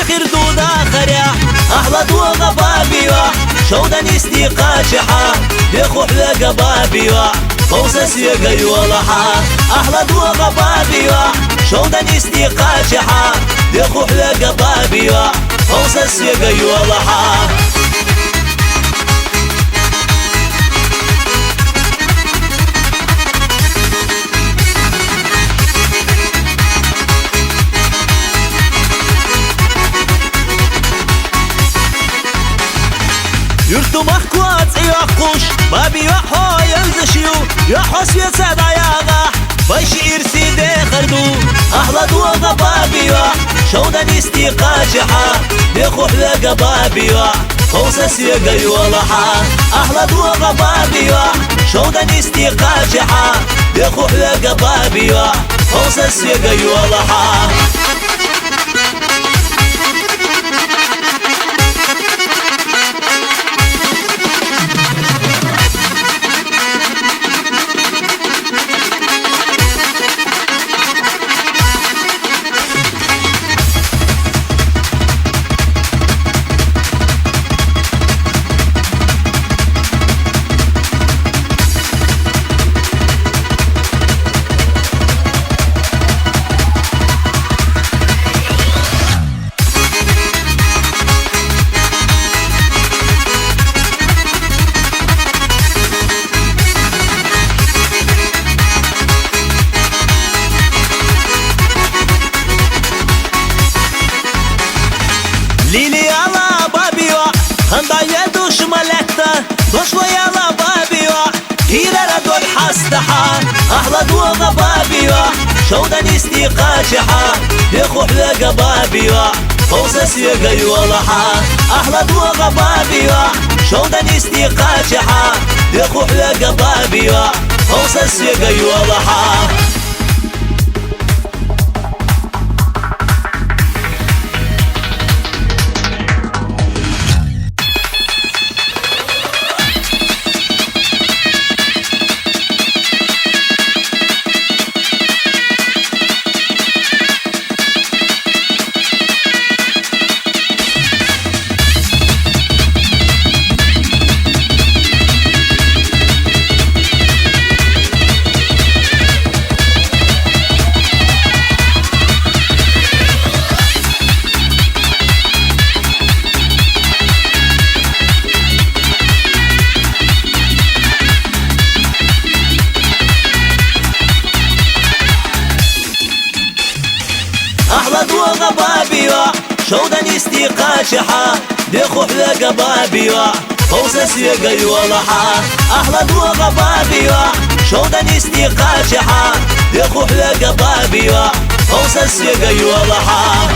خير دودا خريا أحلى دوغا بابيوا شودا نستي قاشحا يخوح لقا بابيوا فوسا سيقا يولحا أحلى دوغا بابيوا شودا نستي قاشحا يخوح لقا بابيوا فوسا سيقا يولحا يرتو محكوات يحقوش بابي يحو يلزشيو يحو سيسا داياغا بايشي إرسي دي خردو أحلى دوغا بابي يح شودا نستي قاجحا يخوح لقا بابي يح فوسا سيقا يولحا أحلى دوغا بابي يح شودا نستي قاجحا يخوح لقا بابي يح فوسا سيقا يولحا ليلي على بابيوا خندا يدوش ملكتا دوشوا يلا بابيوا هيرا دول حستحا أحلى دوغا بابيوا شودا نستي قاجحا يخوح لقا بابيوا فوسا سيقا يولحا أحلى دوغا بابيوا شودا نستي قاجحا يخوح لقا بابيوا فوسا سيقا يولحا أحلى دوغا بابيوا شودا نستي قاجحا يخوح لقا بابيوا فوسا سيقا يولحا أحلى دوغا بابيوا شودا نستي قاجحا يخوح لقا بابيوا فوسا سيقا يولحا